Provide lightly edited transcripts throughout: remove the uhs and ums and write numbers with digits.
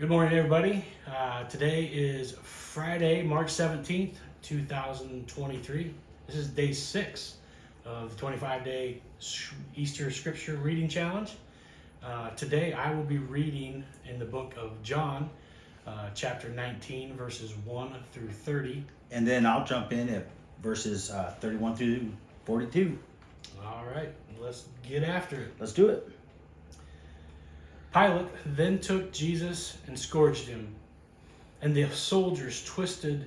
Good morning, everybody. Today is Friday, March 17th, 2023. This is day 6 of the 25-day Easter Scripture Reading Challenge. Today I will be reading in the book of John, chapter 19, verses 1 through 30. And then I'll jump in at verses 31 through 42. All right, let's get after it. Let's do it. Pilate then took Jesus and scourged him, and the soldiers twisted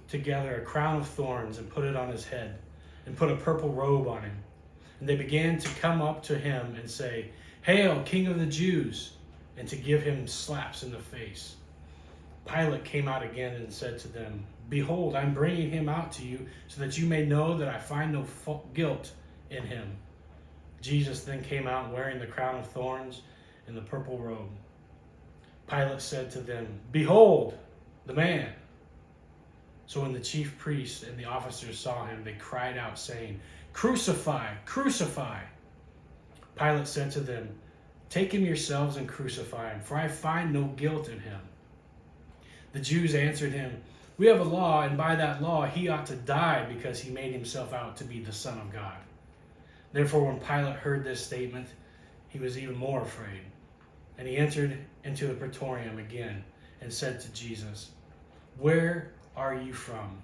together a crown of thorns and put it on his head, and put a purple robe on him. And they began to come up to him and say, "Hail, King of the Jews!" and to give him slaps in the face. Pilate came out again and said to them, "Behold, I'm bringing him out to you, so that you may know that I find no guilt in him." Jesus then came out wearing the crown of thorns and the purple robe. Pilate said to them, "Behold, the man." So when the chief priests and the officers saw him, they cried out, saying, "Crucify, crucify!" Pilate said to them, "Take him yourselves and crucify him, for I find no guilt in him." The Jews answered him, "We have a law, and by that law he ought to die, because he made himself out to be the Son of God." Therefore, when Pilate heard this statement, he was even more afraid. And he entered into the praetorium again and said to Jesus, "Where are you from?"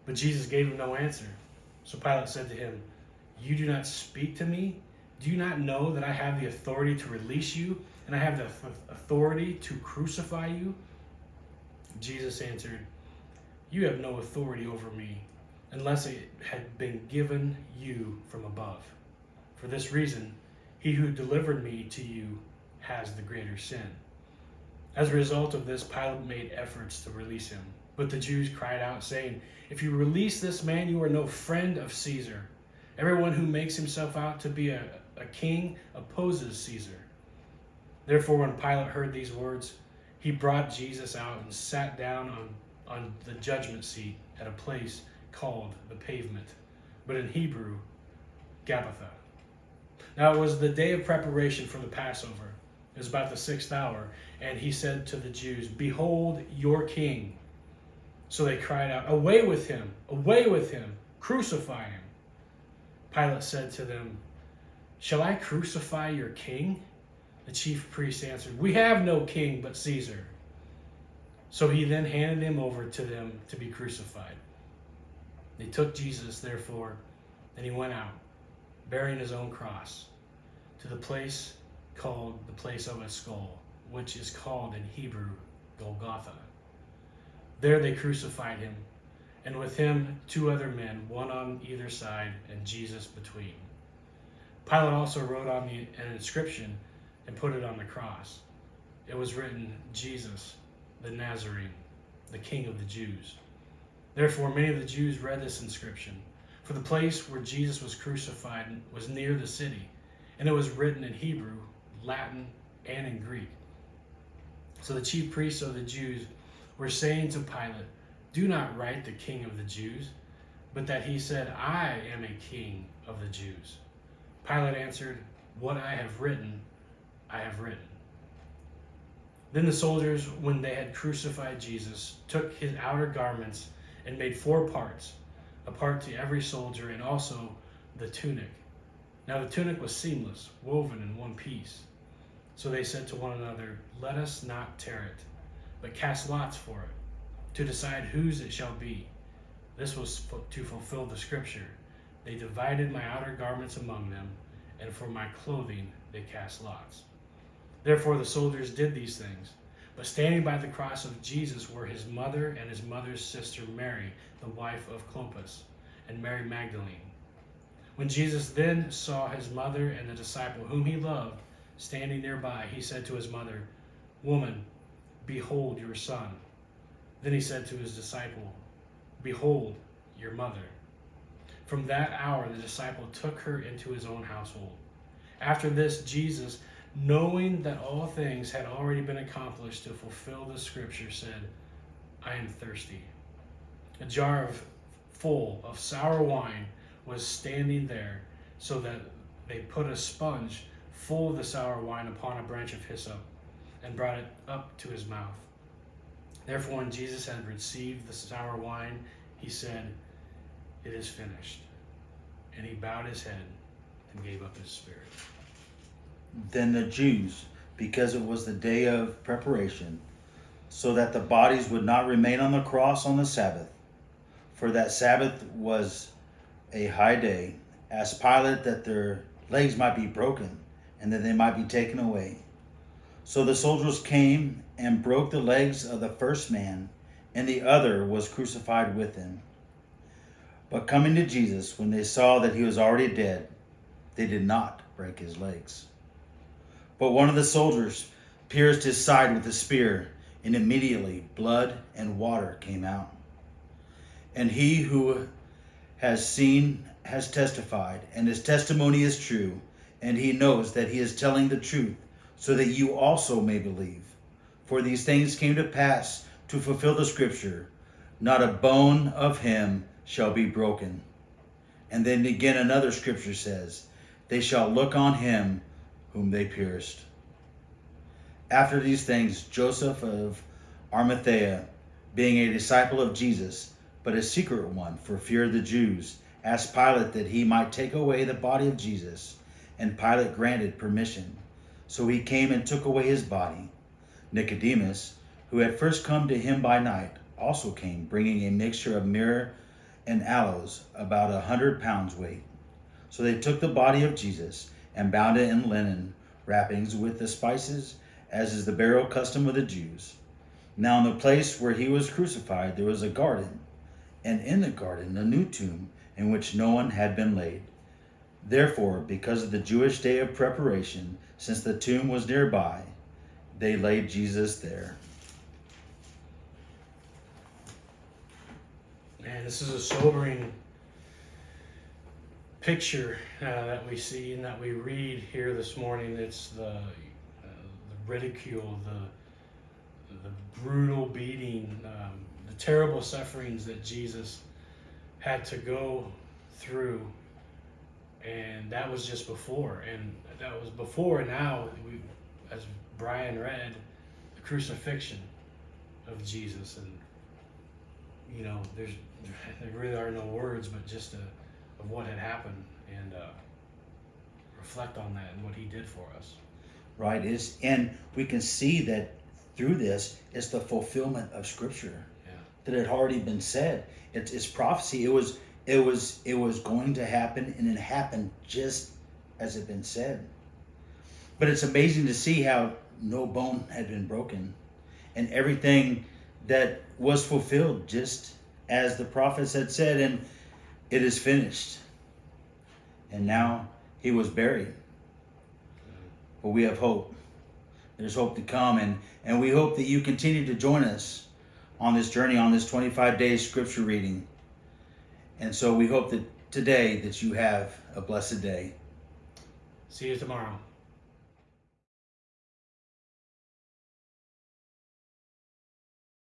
But Jesus gave him no answer. So Pilate said to him, "You do not speak to me? Do you not know that I have the authority to release you, and I have the authority to crucify you?" Jesus answered, "You have no authority over me, unless it had been given you from above. For this reason, he who delivered me to you has the greater sin." As a result of this, Pilate made efforts to release him. But the Jews cried out, saying, "If you release this man, you are no friend of Caesar. Everyone who makes himself out to be a king opposes Caesar." Therefore, when Pilate heard these words, he brought Jesus out and sat down on the judgment seat at a place called the Pavement, but in Hebrew, Gabbatha. Now it was the day of preparation for the Passover. It was about the 6th hour, and he said to the Jews, "Behold your king." So they cried out, "Away with him! Away with him! Crucify him!" Pilate said to them, "Shall I crucify your king?" The chief priests answered, "We have no king but Caesar." So he then handed him over to them to be crucified. They took Jesus, therefore, and he went out, bearing his own cross, to the place called the place of a skull, which is called in Hebrew Golgotha. There they crucified him, and with him 2 other men, one on either side, and Jesus between. Pilate also wrote on an inscription and put it on the cross. It was written, "Jesus, the Nazarene, the King of the Jews." Therefore many of the Jews read this inscription, for the place where Jesus was crucified was near the city, and it was written in Hebrew, Latin, and in Greek. So the chief priests of the Jews were saying to Pilate, "Do not write the King of the Jews, but that he said, 'I am a king of the Jews.'" Pilate answered, "What I have written, I have written." Then the soldiers, when they had crucified Jesus, took his outer garments and made 4 parts, a part to every soldier, and also the tunic. Now the tunic was seamless, woven in one piece. So they said to one another, "Let us not tear it, but cast lots for it, to decide whose it shall be." This was to fulfill the scripture, "They divided my outer garments among them, and for my clothing they cast lots." Therefore the soldiers did these things. But standing by the cross of Jesus were his mother and his mother's sister Mary, the wife of Clopas, and Mary Magdalene. When Jesus then saw his mother and the disciple whom he loved standing nearby, he said to his mother, "Woman, behold your son." Then he said to his disciple, "Behold your mother." From that hour the disciple took her into his own household. After this, Jesus, knowing that all things had already been accomplished to fulfill the scripture, said, "I am thirsty." A jar full of sour wine was standing there, so that they put a sponge full of the sour wine upon a branch of hyssop, and brought it up to his mouth. Therefore, when Jesus had received the sour wine, he said, "It is finished." And he bowed his head and gave up his spirit. Then the Jews, because it was the day of preparation, so that the bodies would not remain on the cross on the Sabbath, for that Sabbath was a high day, asked Pilate that their legs might be broken and that they might be taken away. So the soldiers came and broke the legs of the first man, and the other was crucified with him. But coming to Jesus, when they saw that he was already dead, they did not break his legs. But one of the soldiers pierced his side with a spear, and immediately blood and water came out. And he who has seen has testified, and his testimony is true, and he knows that he is telling the truth, so that you also may believe. For these things came to pass to fulfill the scripture, not a bone of him shall be broken. And then again another scripture says, they shall look on him whom they pierced. After these things, Joseph of Arimathea, being a disciple of Jesus, but a secret one for fear of the Jews, asked Pilate that he might take away the body of Jesus, and Pilate granted permission. So he came and took away his body. Nicodemus, who had first come to him by night, also came, bringing a mixture of myrrh and aloes, about 100 pounds weight. So they took the body of Jesus and bound it in linen wrappings with the spices, as is the burial custom of the Jews. Now in the place where he was crucified there was a garden, and in the garden a new tomb, in which no one had been laid. Therefore, because of the Jewish day of preparation, since the tomb was nearby, they laid Jesus there. Man, this is a sobering picture that we see and that we read here this morning. It's the ridicule, the brutal beating, the terrible sufferings that Jesus had to go through, and that was just before, and that was before. Now, as Brian read, the crucifixion of Jesus, and there really are no words, but just of what had happened, and reflect on that and what he did for us. Right, and we can see that through this is the fulfillment of Scripture. Yeah. That had already been said. It's prophecy. It was going to happen, and it happened just as it had been said. But it's amazing to see how no bone had been broken, and everything that was fulfilled just as the prophets had said, and it is finished. And now he was buried. But we have hope. There's hope to come, and we hope that you continue to join us on this journey, on this 25-day scripture reading. And so we hope that today that you have a blessed day. See you tomorrow.